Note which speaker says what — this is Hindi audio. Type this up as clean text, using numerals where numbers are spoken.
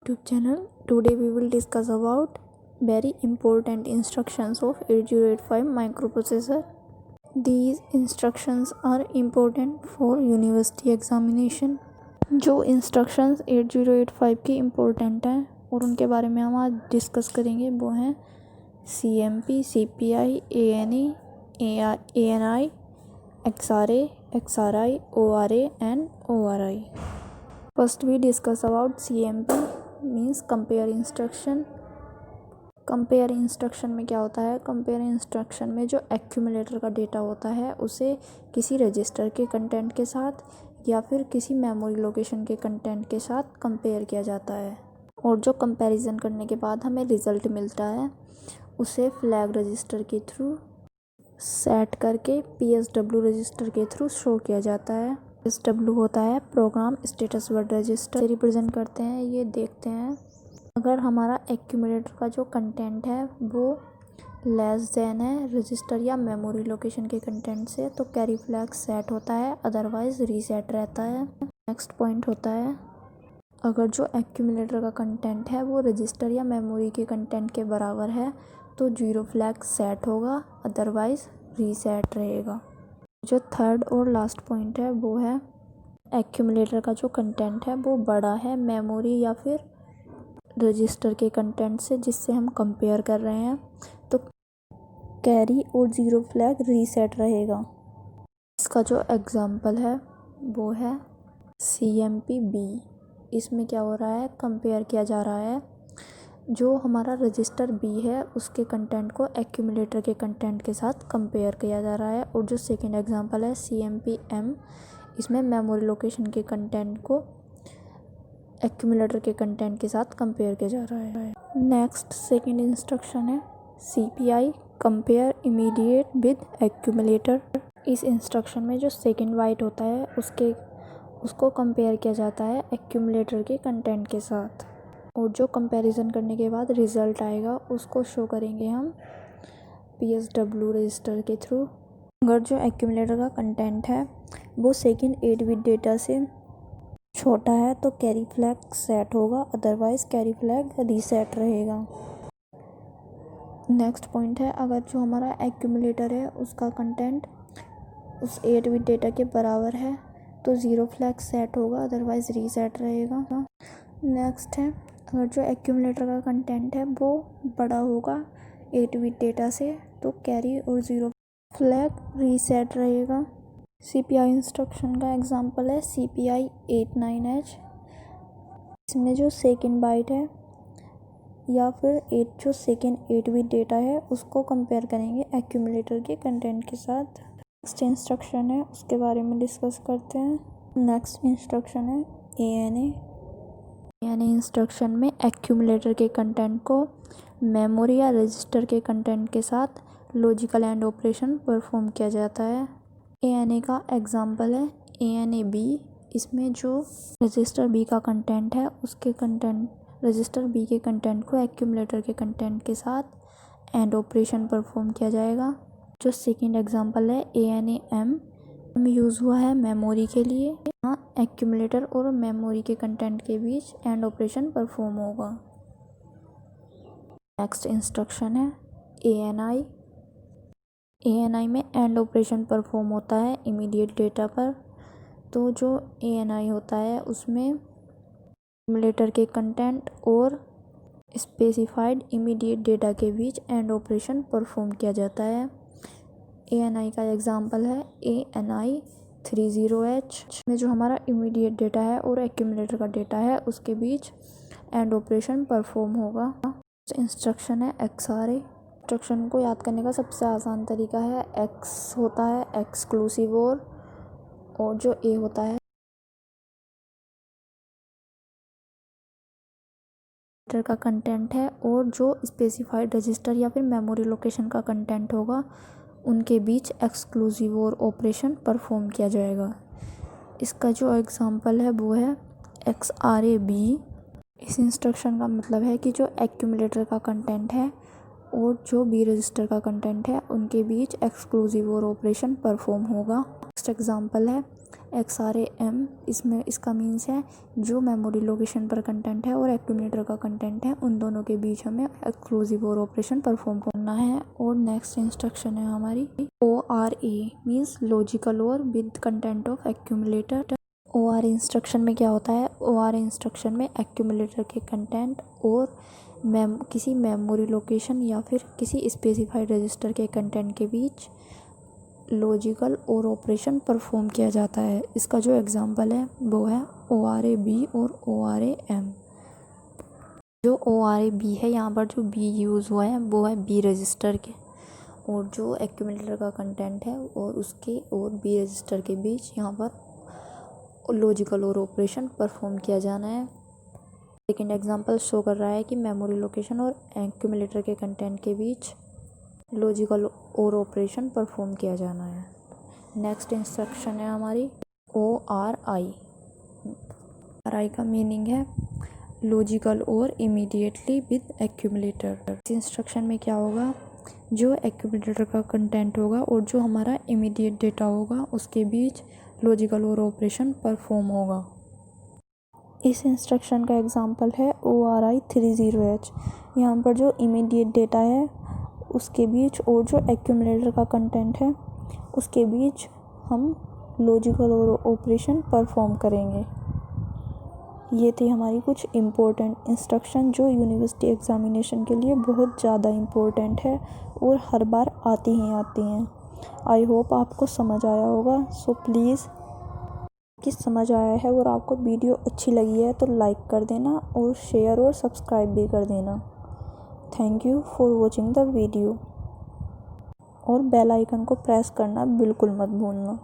Speaker 1: YouTube channel. Today we will discuss about very important instructions of 8085 microprocessor. These instructions are important for university examination. जो instructions 8085 की important हैं और उनके बारे में हम आज डिस्कस करेंगे वो हैं CMP, CPI, ANE, ANI, XRA, XRI, ORA and ORI. First we discuss about CMP means compare instruction. Compare instruction में क्या होता है? कंपेयर इंस्ट्रक्शन में जो एक्यूमुलेटर का डेटा होता है उसे किसी रजिस्टर के कंटेंट के साथ या फिर किसी मेमोरी लोकेशन के कंटेंट के साथ कंपेयर किया जाता है और जो कंपैरिजन करने के बाद हमें रिज़ल्ट मिलता है उसे फ्लैग रजिस्टर के थ्रू सेट करके PSW रजिस्टर के थ्रू शो किया जाता है। PSW होता है program status word register. Represent करते हैं, ये देखते हैं अगर हमारा एक्यूमुलेटर का जो कंटेंट है वो लेस देन है रजिस्टर या मेमोरी लोकेशन के कंटेंट से तो कैरी फ्लैग सेट होता है, अदरवाइज रीसेट रहता है। नेक्स्ट पॉइंट होता है अगर जो एक्यूमुलेटर का कंटेंट है वो रजिस्टर या मेमोरी के कंटेंट के बराबर है तो 0 फ्लैग सेट होगा, अदरवाइज रीसेट रहेगा। जो थर्ड और लास्ट पॉइंट है वो है एक्यूमुलेटर का जो कंटेंट है वो बड़ा है मेमोरी या फिर रजिस्टर के कंटेंट से जिससे हम कंपेयर कर रहे हैं तो कैरी और 0 फ्लैग रीसेट रहेगा। इसका जो एग्जांपल है वो है CMP-B। इसमें क्या हो रहा है? कंपेयर किया जा रहा है जो हमारा रजिस्टर B है उसके कंटेंट को एक्यूमुलेटर के कंटेंट के साथ कंपेयर किया जा रहा है। और जो सेकंड एग्जांपल है CMP-M, इसमें मेमोरी लोकेशन के कंटेंट को एक्यूमुलेटर के कंटेंट के साथ कंपेयर किया जा रहा है। नेक्स्ट सेकंड इंस्ट्रक्शन है CPI, compare immediate with accumulator. इस इंस्ट्रक्शन में जो सेकंड बाइट होता है उसको कंपेयर किया जाता है एक्यूमुलेटर के कंटेंट के साथ और जो कंपैरिजन करने के बाद रिज़ल्ट आएगा उसको शो करेंगे हम PSW रजिस्टर के थ्रू। अगर जो एक्यूमुलेटर का कंटेंट है वो सेकंड 8 बिट डेटा से छोटा है तो कैरी फ्लैग सेट होगा, अदरवाइज कैरी फ्लैग रीसेट रहेगा। नेक्स्ट पॉइंट है अगर जो हमारा एक्यूमुलेटर है उसका कंटेंट उस 8 बिट डेटा के बराबर है तो 0 फ्लैग सेट होगा, अदरवाइज रीसेट रहेगा। नेक्स्ट है अगर जो एक्यूमुलेटर का कंटेंट है वो बड़ा होगा 8 बिट डेटा से तो कैरी और 0 फ्लैग रीसेट रहेगा। CPI इंस्ट्रक्शन का एग्जांपल है CPI 89H। इसमें जो सेकंड बाइट है या फिर जो सेकंड 8 बिट डेटा है उसको कंपेयर करेंगे एक्यूमुलेटर के कंटेंट के साथ। नेक्स्ट इंस्ट्रक्शन है उसके बारे में डिस्कस करते हैं। नेक्स्ट इंस्ट्रक्शन है ANA। इंस्ट्रक्शन में एक्यूमुलेटर के कंटेंट को मेमोरी या रजिस्टर के कंटेंट के साथ लॉजिकल एंड ऑपरेशन परफॉर्म किया जाता है। ANA का एग्जांपल है ANA-B। इसमें जो रजिस्टर B का कंटेंट है उसके कंटेंट रजिस्टर B के कंटेंट को एक्यूमुलेटर के कंटेंट के साथ एंड ऑपरेशन परफॉर्म किया जाएगा। जो सेकंड एग्जांपल है ANA-M यूज़ हुआ है मेमोरी के लिए। यहाँ एक्यूमुलेटर और मेमोरी के कंटेंट के बीच एंड ऑपरेशन परफॉर्म होगा। नेक्स्ट इंस्ट्रक्शन है ANI। ANI में एंड ऑपरेशन परफॉर्म होता है इमीडिएट डेटा पर तो जो ANI होता है उसमें एक्यूमुलेटर के कंटेंट और स्पेसिफाइड इमीडिएट डेटा के बीच एंड ऑपरेशन परफॉर्म किया जाता है। ANI का एग्जांपल है ANI 30H में जो हमारा इमीडिएट डेटा है और एक्यूमुलेटर का डेटा है उसके बीच एंड ऑपरेशन परफॉर्म होगा। इंस्ट्रक्शन है XRA। इंस्ट्रक्शन को याद करने का सबसे आसान तरीका है X होता है एक्सक्लूसिव और जो A होता है का कंटेंट है और जो स्पेसिफाइड रजिस्टर या फिर मेमोरी लोकेशन का कंटेंट होगा उनके बीच एक्सक्लूसिव और ऑपरेशन परफॉर्म किया जाएगा। इसका जो एग्जांपल है वो है XRA-B। इस इंस्ट्रक्शन का मतलब है कि जो एक्यूमुलेटर का कंटेंट है और जो बी रजिस्टर का कंटेंट है उनके बीच एक्सक्लूसिव और ऑपरेशन परफॉर्म होगा। नेक्स्ट एग्जांपल है XRAM। इसमें इसका मीन्स है जो मेमोरी लोकेशन पर कंटेंट है और एक्यूमुलेटर का कंटेंट है उन दोनों के बीच हमें एक्सक्लूसिव और ऑपरेशन परफॉर्म करना है। और नेक्स्ट इंस्ट्रक्शन है हमारी ORA मीन्स लॉजिकल और with content of accumulator. ORA instruction में क्या होता है? ORA इंस्ट्रक्शन में एक्यूमुलेटर के कंटेंट और किसी मेमोरी लोकेशन या फिर किसी स्पेसिफाइड रजिस्टर के कंटेंट के बीच लॉजिकल और ऑपरेशन परफॉर्म किया जाता है। इसका जो एग्जांपल है वो है ORA-B और ORA-M। जो ORA-B है, यहाँ पर जो B यूज़ हुआ है वो है B रजिस्टर के, और जो एक्यूमुलेटर का कंटेंट है और उसके और B रजिस्टर के बीच यहाँ पर लॉजिकल और ऑपरेशन परफॉर्म किया जाना है। सेकेंड एग्जांपल शो कर रहा है कि मेमोरी लोकेशन और एक्यूमुलेटर के कंटेंट के बीच लॉजिकल और ऑपरेशन परफॉर्म किया जाना है। नेक्स्ट इंस्ट्रक्शन है हमारी ORI। ORI का मीनिंग है लॉजिकल और इमीडिएटली विद एक्यूमुलेटर। इस इंस्ट्रक्शन में क्या होगा? जो एक्यूमुलेटर का कंटेंट होगा और जो हमारा इमीडिएट डेटा होगा उसके बीच लॉजिकल और ऑपरेशन परफॉर्म होगा। इस इंस्ट्रक्शन का एग्जांपल है ORI 30H। यहाँ पर जो इमीडिएट डेटा है उसके बीच और जो एक्यूमुलेटर का कंटेंट है उसके बीच हम लॉजिकल और ऑपरेशन परफॉर्म करेंगे। ये थी हमारी कुछ इम्पोर्टेंट इंस्ट्रक्शन जो यूनिवर्सिटी एग्ज़ामिनेशन के लिए बहुत ज़्यादा इम्पोर्टेंट है और हर बार आती हैं। आई होप आपको समझ आया होगा। सो प्लीज़ कि समझ आया है और आपको वीडियो अच्छी लगी है तो लाइक कर देना और शेयर और सब्सक्राइब भी कर देना। Thank you for watching the video और बेल आइकन को प्रेस करना बिल्कुल मत भूलना।